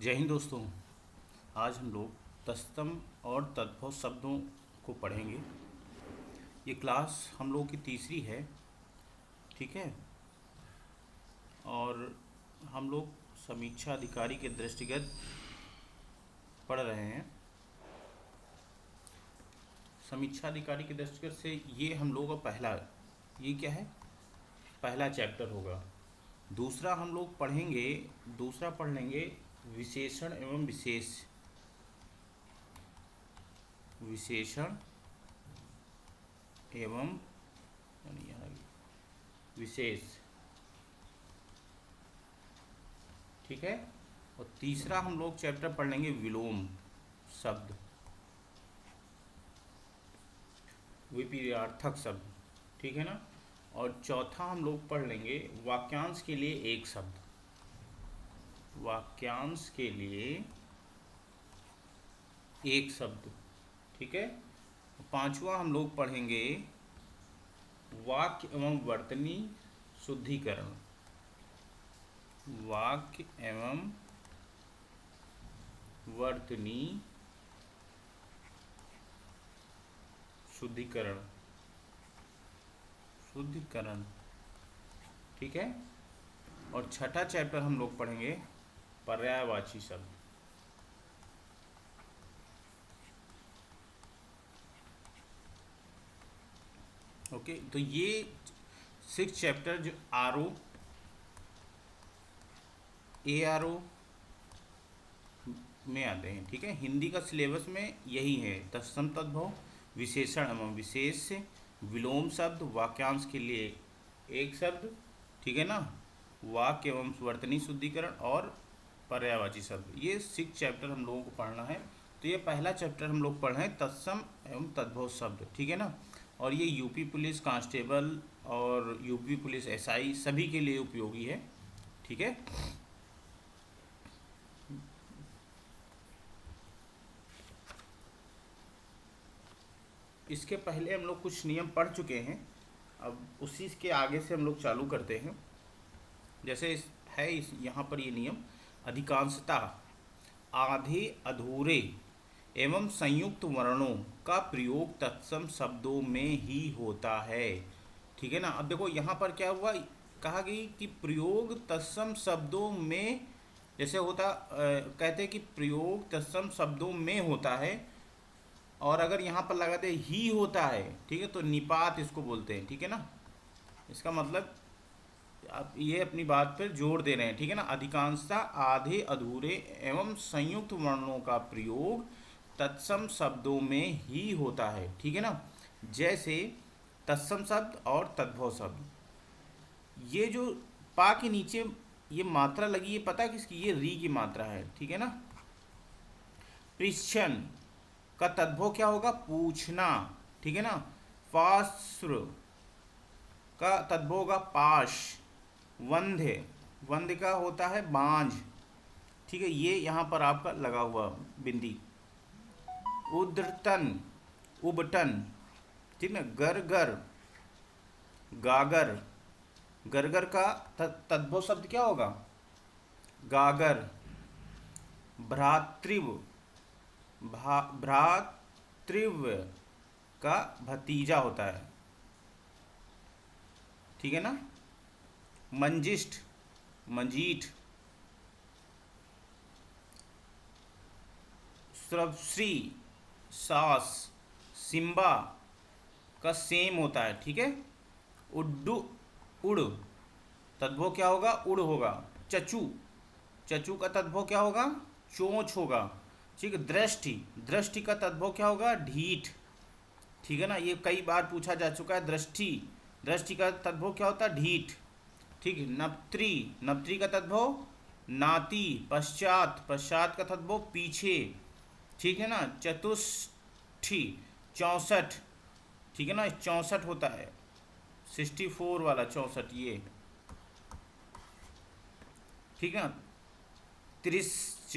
जय हिंद दोस्तों। आज हम लोग तत्सम और तद्भव शब्दों को पढ़ेंगे। ये क्लास हम लोगों की तीसरी है, ठीक है। और हम लोग समीक्षा अधिकारी के दृष्टिगत पढ़ रहे हैं। समीक्षा अधिकारी के दृष्टिगत से ये हम लोगों का ये क्या है, पहला चैप्टर होगा। दूसरा हम लोग पढ़ेंगे, दूसरा पढ़ लेंगे विशेषण एवं विशेषण एवं विशेष, ठीक है। और तीसरा हम लोग चैप्टर पढ़ लेंगे विलोम शब्द, विपरीतार्थक शब्द, ठीक है ना। और चौथा हम लोग पढ़ लेंगे वाक्यांश के लिए एक शब्द, वाक्यांश के लिए एक शब्द, ठीक है। पांचवा हम लोग पढ़ेंगे वाक्य एवं वर्तनी शुद्धिकरण, वाक्य एवं वर्तनी शुद्धिकरण, ठीक है। और छठा चैप्टर हम लोग पढ़ेंगे पर्यायवाची शब्द। ओके, तो ये 6 चैप्टर जो ARO में आते हैं, ठीक है। हिंदी का सिलेबस में यही है, तत्सम तद्भव, विशेषण एवं विशेष, विलोम शब्द, वाक्यांश के लिए एक शब्द, ठीक है ना, वाक्य एवं वर्तनी शुद्धिकरण और पर्यायवाची शब्द। ये 6 चैप्टर हम लोगों को पढ़ना है। तो ये पहला चैप्टर हम लोग पढ़ रहे हैं तत्सम एवं तद्भव शब्द, ठीक है ना। और ये यूपी पुलिस कांस्टेबल और यूपी पुलिस SI सभी के लिए उपयोगी है, ठीक है। इसके पहले हम लोग कुछ नियम पढ़ चुके हैं, अब उसी के आगे से हम लोग चालू करते हैं। जैसे यहाँ पर ये नियम, अधिकांशतः आधे अधूरे एवं संयुक्त वर्णों का प्रयोग तत्सम शब्दों में ही होता है, ठीक है ना। अब देखो यहाँ पर क्या हुआ, कहा गई कि प्रयोग तत्सम शब्दों में जैसे होता, कहते हैं कि प्रयोग तत्सम शब्दों में होता है, और अगर यहाँ पर लगा दे ही होता है, ठीक है, तो निपात इसको बोलते हैं, ठीक है ना। इसका मतलब आप ये अपनी बात पर जोर दे रहे हैं, ठीक है ना। अधिकांशतः आधे अधूरे एवं संयुक्त वर्णों का प्रयोग तत्सम शब्दों में ही होता है, ठीक है ना। जैसे तत्सम शब्द और तद्भव शब्द, ये जो पा के नीचे ये मात्रा लगी, ये पता है किसकी, ये री की मात्रा है, ठीक है ना। पृच्छन का तद्भव क्या होगा, पूछना, ठीक है ना। पाश्र का तद्भव होगा पाश, वंध्य का होता है बांझ, ठीक है, ये यहाँ पर आपका लगा हुआ बिंदी। उद्रतन, उबटन, ठीक है। गरगर, गागर, गरगर का तद्भव शब्द क्या होगा, गागर। भ्रातृव, भ्रातृव का भतीजा होता है, ठीक है ना। मंजिष्ठ, मजीठ। स्रवश्री, सास, सिम्बा का सेम होता है, ठीक है। उड्डू, उड़, तद्भव क्या होगा, उड़ होगा। चचू, चचू का तद्भव क्या होगा, चोंच होगा, ठीक है। दृष्टि, दृष्टि का तद्भव क्या होगा, ढीठ, ठीक है ना। ये कई बार पूछा जा चुका है। दृष्टि, दृष्टि का तद्भव क्या होता है, ढीठ, ठीक है। नप्त्री, नप्त्री का तद्भव नाती। पश्चात, पश्चात का तद्भव पीछे, ठीक है ना। चतुष्ठी, 64, ठीक है ना, 64 होता है, 64 वाला 64 ये, ठीक है ना। त्रिश्च,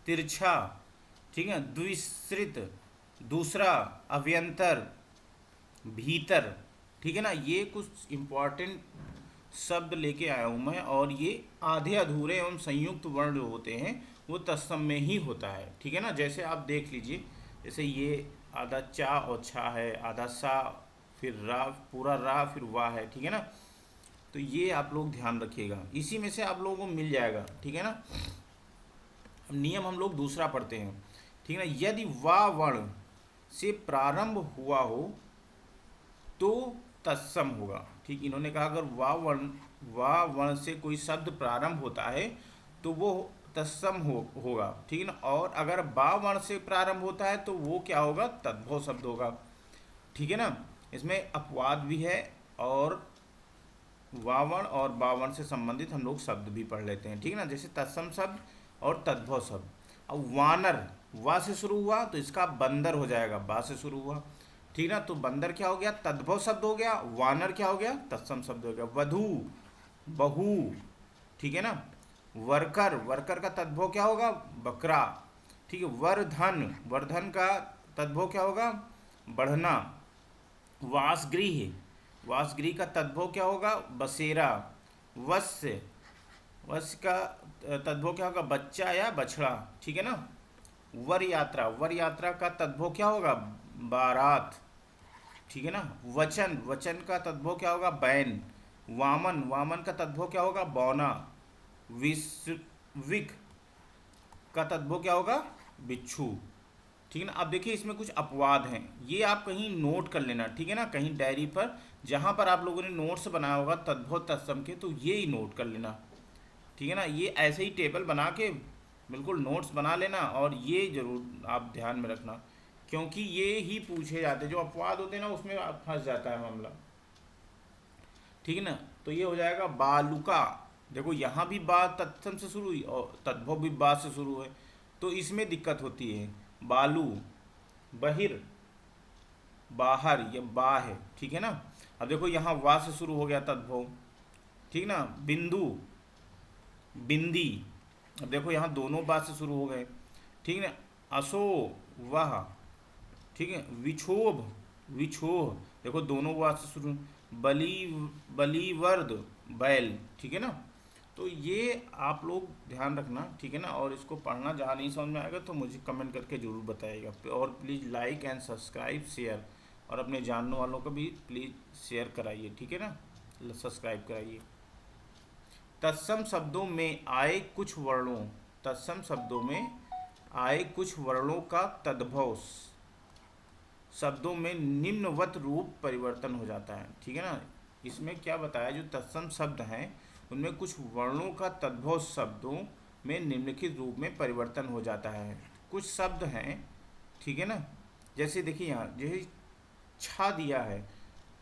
तिरछा, ठीक है। द्विश्रित, दूसरा। अभ्यंतर, भीतर, ठीक है ना। ये कुछ इम्पॉर्टेंट शब्द लेके आया हूँ मैं, और ये आधे अधूरे एवं संयुक्त वर्ण जो होते हैं वो तत्सम में ही होता है, ठीक है ना। जैसे आप देख लीजिए, जैसे ये आधा चा और छा है, आधा सा, फिर रा, पूरा रा, फिर वाह है, ठीक है ना। तो ये आप लोग ध्यान रखिएगा, इसी में से आप लोगों को मिल जाएगा, ठीक है ना। अब नियम हम लोग दूसरा पढ़ते हैं, ठीक है ना। यदि वाह वर्ण से प्रारंभ हुआ हो तो तत्सम होगा, ठीक। इन्होंने कहा अगर वाह वर्ण से कोई शब्द प्रारंभ होता है तो वो तत्सम होगा, ठीक है ना। और अगर बा वर्ण से प्रारंभ होता है तो वो क्या होगा, तद्भव शब्द होगा, ठीक है ना। इसमें अपवाद भी है, और वावण और बावण से संबंधित हम लोग शब्द भी पढ़ लेते हैं, ठीक है ना। जैसे तत्सम शब्द और तद्भव शब्द। अब वानर, वा से शुरू हुआ तो इसका बंदर हो जाएगा, बा से शुरू हुआ, ठीक ना। तो बंदर क्या हो गया, तद्भव शब्द हो गया। वानर क्या हो गया, तत्सम शब्द हो गया। वधू, बहू, ठीक है ना। वर्कर, वर्कर का तद्भव क्या होगा, बकरा, ठीक है। वर्धन, वर्धन का तद्भव क्या होगा, बढ़ना। वासगृह, वासगृह का तद्भव क्या होगा, बसेरा। वत्स्य, वत्स्य का तद्भव क्या होगा, बच्चा या बछड़ा, ठीक है ना। वर यात्रा, वर यात्रा का तद्भव क्या होगा, बारात, ठीक है ना। वचन, वचन का तद्भव क्या होगा, बैन। वामन, वामन का तद्भव क्या होगा, बौना। विक का तद्भव क्या होगा, बिच्छू, ठीक है ना। अब देखिए इसमें कुछ अपवाद हैं, ये आप कहीं नोट कर लेना, ठीक है ना। कहीं डायरी पर जहाँ पर आप लोगों ने नोट्स बनाया होगा तद्भव तत्सम के, तो ये ही नोट कर लेना, ठीक है ना। ये ऐसे ही टेबल बना के बिल्कुल नोट्स बना लेना, और ये जरूर आप ध्यान में रखना, क्योंकि ये ही पूछे जाते हैं। जो अपवाद होते हैं ना उसमें फंस जाता है मामला, ठीक है ना। तो ये हो जाएगा बालुका, देखो यहाँ भी बा तत्सम से शुरू हुई और तद्भव भी बा से शुरू है, तो इसमें दिक्कत होती है। बालू, बहिर, बाहर, ये बा है, ठीक है ना। अब देखो यहाँ वा से शुरू हो गया तद्भव, ठीक ना। बिंदु, बिंदी, अब देखो यहाँ दोनों बा से शुरू हो गए, ठीक है ना। असो, वह, ठीक है। विक्षोभ, विक्षोभ, देखो दोनों वा से शुरू। बली, बलीवर्द, बैल, ठीक है ना। तो ये आप लोग ध्यान रखना, ठीक है ना। और इसको पढ़ना, जहाँ नहीं समझ में आएगा तो मुझे कमेंट करके ज़रूर बताइएगा, और please like and subscribe share, और अपने जानने वालों को भी प्लीज़ शेयर कराइए, ठीक है ना, सब्सक्राइब कराइए। तत्सम शब्दों में आए कुछ वर्णों, तत्सम शब्दों में आए कुछ वर्णों का तद्भव शब्दों में निम्नवत रूप परिवर्तन हो जाता है, ठीक है ना। इसमें क्या बताया, जो तत्सम शब्द हैं उनमें कुछ वर्णों का तद्भव शब्दों में निम्नलिखित रूप में परिवर्तन हो जाता है। कुछ शब्द हैं, ठीक है ना। जैसे देखिए यहाँ जैसे छा दिया है,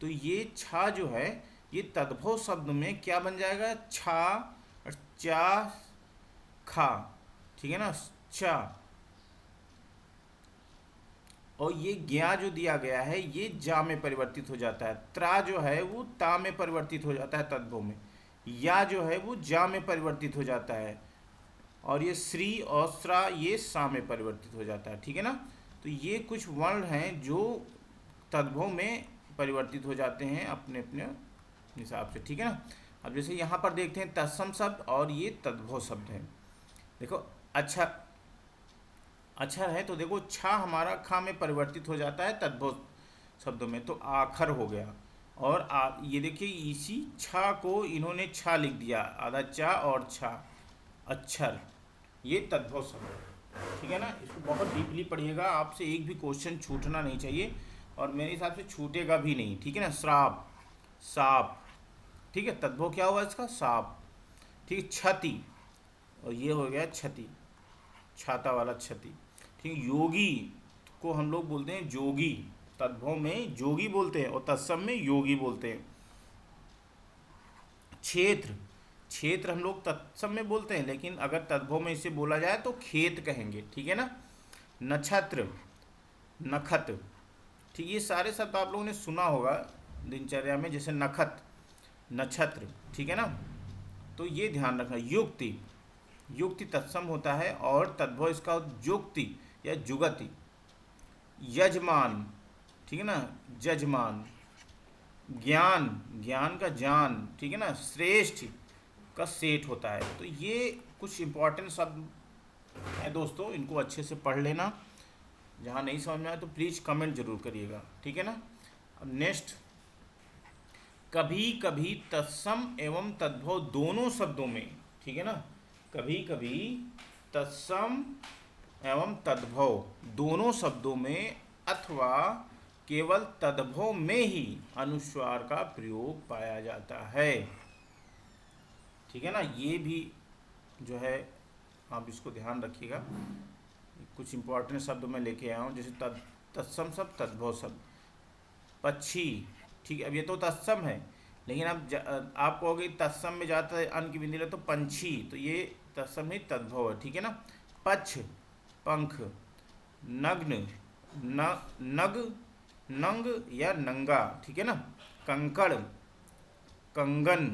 तो ये छा जो है ये तद्भव शब्द में क्या बन जाएगा, छा और चा, खा, ठीक है ना, चा। और ये ज्ञा जो दिया गया है ये जा में परिवर्तित हो जाता है। त्रा जो है वो ता में परिवर्तित हो जाता है तद्भव में। या जो है वो जा में परिवर्तित हो जाता है, और ये श्री और श्रा ये सा में परिवर्तित हो जाता है, ठीक है ना। तो ये कुछ वर्ण हैं जो तद्भव में परिवर्तित हो जाते हैं अपने अपने हिसाब से, ठीक है ना। अब जैसे यहाँ पर देखते हैं तत्सम शब्द और ये तद्भव शब्द है। देखो अच्छा, अच्छा है तो देखो छा हमारा खा में परिवर्तित हो जाता है तद्भव शब्दों में, तो आखर हो गया। और ये देखिए इसी छा को इन्होंने छा लिख दिया, आधा चा और छा, अक्षर, ये तद्भव शब्द है, ठीक है ना। इसको बहुत डीपली पढ़िएगा, आपसे एक भी क्वेश्चन छूटना नहीं चाहिए, और मेरे हिसाब से छूटेगा भी नहीं, ठीक है ना। श्राप, साप, ठीक है, तद्भव क्या हुआ इसका, साप, ठीक है। क्षति, और ये हो गया क्षति, छाता वाला क्षति, ठीक। योगी को हम लोग बोलते हैं जोगी, तद्भव में जोगी बोलते हैं और तत्सम में योगी बोलते हैं। क्षेत्र, क्षेत्र हम लोग तत्सम में बोलते हैं, लेकिन अगर तद्भव में इसे बोला जाए तो खेत कहेंगे, ठीक है ना। नक्षत्र, नखत, ठीक। ये सारे शब्द आप लोगों ने सुना होगा दिनचर्या में, जैसे नखत, नक्षत्र, ठीक है ना। तो ये ध्यान रखना। युक्ति, युक्ति तत्सम होता है और तद्भव इसका जुक्ति या जुगति। यजमान, ठीक है ना, जजमान, ज्ञान, ज्ञान का जान, ठीक है ना, श्रेष्ठ का सेठ होता है। तो ये कुछ इंपॉर्टेंट शब्द है दोस्तों, इनको अच्छे से पढ़ लेना। जहाँ नहीं समझ में आए तो प्लीज़ कमेंट जरूर करिएगा, ठीक है ना। अब नेक्स्ट, कभी कभी तत्सम एवं तद्भव दोनों शब्दों में, ठीक है ना, कभी कभी तत्सम एवं तद्भव दोनों शब्दों में अथवा केवल तद्भव में ही अनुस्वार का प्रयोग पाया जाता है, ठीक है ना। ये भी जो है आप इसको ध्यान रखिएगा। कुछ इंपॉर्टेंट शब्द मैं लेके आया हूँ, जैसे तत्सम शब्द, तद्भव शब्द। पक्षी, ठीक है, अब ये तो तत्सम है, लेकिन अब आप कहोगे तत्सम में जाता है अन की बिंदी ले तो पंछी, तो ये तत्सम नहीं तद्भव है, ठीक है ना। पक्ष, पंख। नग्न, नग, नंग या नंगा, ठीक है ना। कंकड़, कंगन।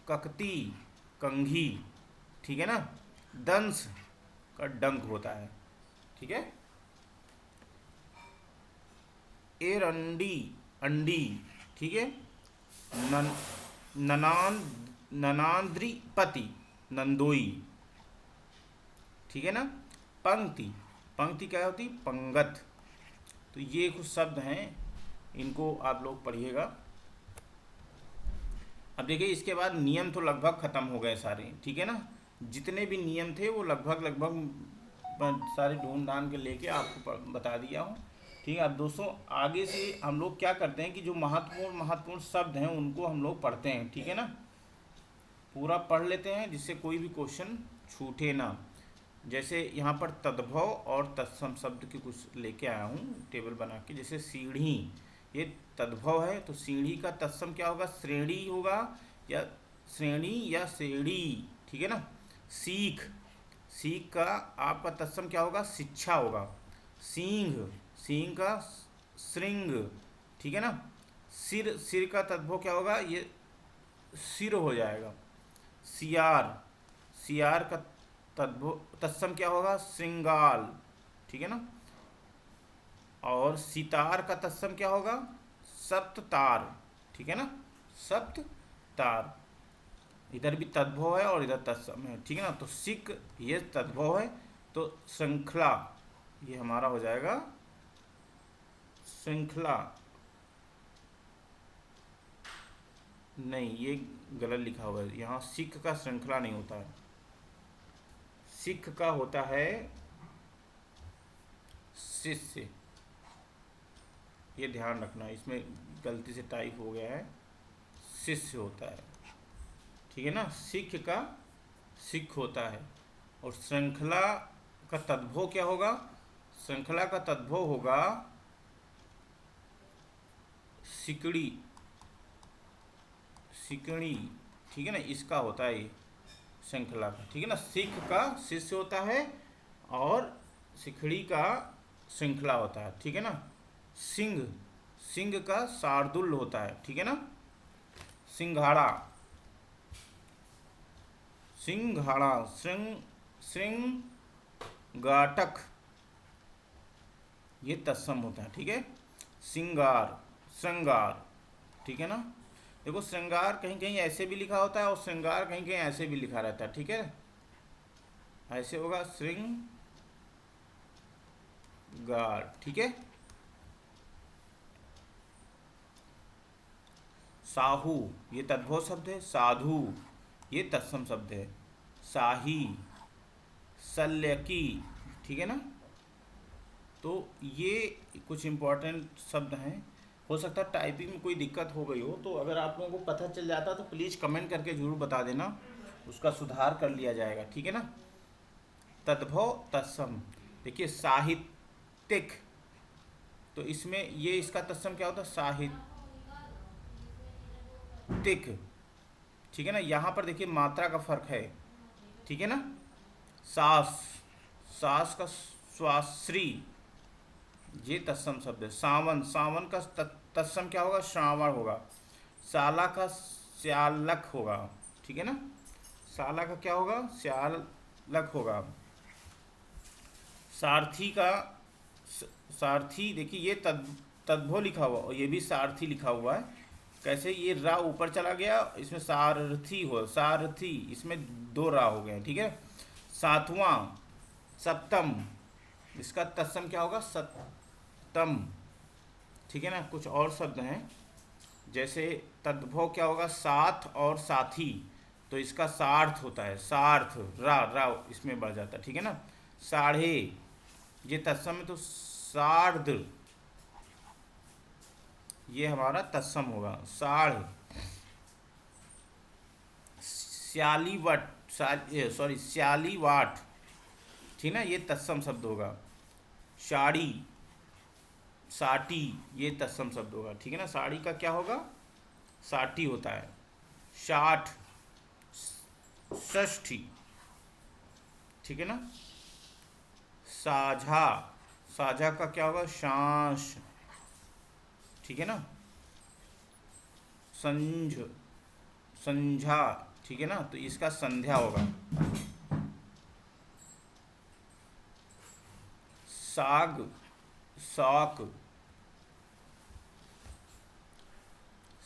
ककती, कंघी, ठीक है ना। दंश का डंक होता है, ठीक है। एरंडी, अंडी, ठीक है। नन ननान ननांद्रिपति, नंदोई, ठीक है ना। पंक्ति, पंक्ति क्या होती, पंगत। तो ये कुछ शब्द हैं, इनको आप लोग पढ़िएगा। अब देखिए इसके बाद नियम तो लगभग ख़त्म हो गए सारे, ठीक है ना। जितने भी नियम थे वो लगभग लगभग सारे ढूंढ ढांड के लेके आपको बता दिया हूँ, ठीक है। अब दोस्तों आगे से हम लोग क्या करते हैं कि जो महत्वपूर्ण महत्वपूर्ण शब्द हैं उनको हम लोग पढ़ते हैं, ठीक है ना। पूरा पढ़ लेते हैं जिससे कोई भी क्वेश्चन छूटे ना। जैसे यहाँ पर तद्भव और तत्सम शब्द के कुछ लेके आया हूँ टेबल बना के। जैसे सीढ़ी, ये तद्भव है, तो सीढ़ी का तत्सम क्या होगा, श्रेणी होगा, या श्रेणी या श्रेणी, ठीक है ना। सीख, सीख का आपका तत्सम क्या होगा, शिक्षा होगा। सींग, सींग का श्रृंग, ठीक है ना। सिर, सिर का तद्भव क्या होगा, ये सिर हो जाएगा। सियार, सियार का तद्भव तत्सम क्या होगा, श्रृंगाल, ठीक है ना। और सितार का तत्सम क्या होगा, सप्ततार, ठीक है ना, सप्ततार। इधर भी तद्भव है और इधर तत्सम है, ठीक है ना। तो सिक ये तद्भव है, तो श्रृंखला ये हमारा हो जाएगा श्रृंखला। नहीं, ये गलत लिखा हुआ है यहाँ, सिख का श्रृंखला नहीं होता है, सिख का होता है शिष्य। ये ध्यान रखना, इसमें गलती से टाइप हो गया है, शिष्य होता है, ठीक है ना। सिख का सिख होता है। और श्रृंखला का तद्भव क्या होगा, श्रृंखला का तद्भव होगा सिकड़ी, सिकड़ी, ठीक है ना। इसका होता है ये श्रृंखला का, ठीक है ना। सिख का शिष्य होता है और सिकड़ी का श्रृंखला होता है, ठीक है ना। सिंह, सिंह का शार्दुल होता है, ठीक है ना। सिंघाड़ा, सिंघाड़ा, श्रृंगाटक, ये तत्सम होता है, ठीक है। सिंगार, श्रृंगार, ठीक है ना। देखो श्रृंगार कहीं कहीं ऐसे भी लिखा होता है और श्रृंगार कहीं कहीं ऐसे भी लिखा रहता है, ठीक है। ऐसे होगा श्रृंगार, ठीक है। साहू ये तद्भव शब्द है, साधु ये तत्सम शब्द है। शाही, शल्यकी, ठीक है ना। तो ये कुछ इम्पोर्टेंट शब्द हैं। हो सकता है टाइपिंग में कोई दिक्कत हो गई हो, तो अगर आप लोगों को पता चल जाता तो प्लीज़ कमेंट करके ज़रूर बता देना, उसका सुधार कर लिया जाएगा, ठीक है ना। तद्भव तत्सम, देखिए साहित्यिक, तो इसमें ये इसका तत्सम क्या होता है, साहित्यिक, ठीक है ना। यहाँ पर देखिए मात्रा का फर्क है, ठीक है ना। सास, सास का स्वाश्री, ये तत्सम शब्द है। सावन, सावन का तत्सम क्या होगा, श्रावण होगा। साला का श्यालक होगा, ठीक है ना। साला का क्या होगा, श्यालक होगा। सारथी का, सारथी देखिए ये तद्भव लिखा हुआ और ये भी सारथी लिखा हुआ है। कैसे, ये रा ऊपर चला गया, इसमें सारथी हो, सारथी, इसमें दो रा हो गए, ठीक है। सातवां, सप्तम, इसका तत्सम क्या होगा, सप्तम, ठीक है ना। कुछ और शब्द हैं, जैसे तद्भव क्या होगा, साथ और साथी, तो इसका सार्थ होता है, सार्थ, रा रा इसमें बढ़ जाता है, ठीक है ना। साढ़े, ये तत्सम है तो सार्ध, ये हमारा तत्सम होगा, साढ़। श्यालीवट, सॉरी श्यालीवाट, ठीक ना, ये तत्सम शब्द होगा। साड़ी, साटी, ये तत्सम शब्द होगा, ठीक है ना। साड़ी का क्या होगा, साटी होता है। साठ, षष्ठी, ठीक है ना। साझा, साझा का क्या होगा, शांश, ठीक है ना। संझ, संझा, ठीक है ना, तो इसका संध्या होगा। साग, साक,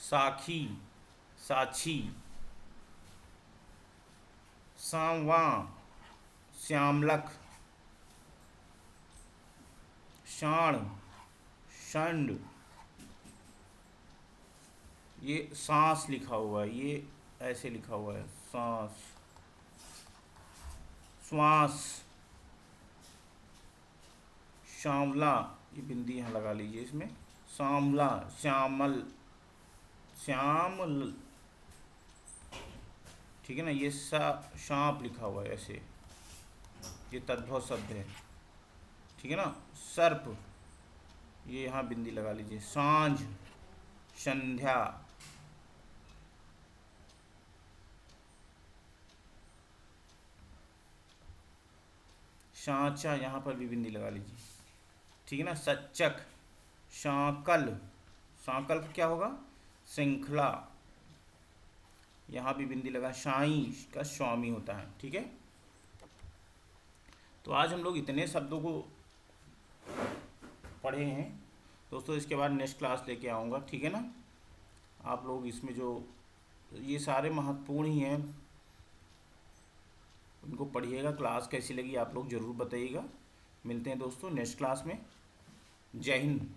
साखी, साछी, सांवा, श्यामलक, शाण, षंड, ये सांस लिखा हुआ है, ये ऐसे लिखा हुआ है, सांस, श्वास, श्यामला, ये बिंदी यहाँ लगा लीजिए इसमें, श्यामला, श्यामल, श्यामल, ठीक है ना। ये सांप लिखा हुआ है ऐसे, ये तद्भव शब्द है, ठीक है ना। सर्प, ये यहाँ बिंदी लगा लीजिए। सांझ, संध्या, सांचा, यहाँ पर भी बिंदी लगा लीजिए, ठीक है ना। सच्चक, सांकल, सांकल का क्या होगा, श्रृंखला, यहाँ भी बिंदी लगा। शाई का स्वामी होता है, ठीक है। तो आज हम लोग इतने शब्दों को पढ़े हैं दोस्तों, इसके बाद नेक्स्ट क्लास लेके आऊँगा, ठीक है ना। आप लोग इसमें जो ये सारे महत्वपूर्ण ही हैं, उनको पढ़िएगा। क्लास कैसी लगी आप लोग ज़रूर बताइएगा। मिलते हैं दोस्तों नेक्स्ट क्लास में। जय हिंद।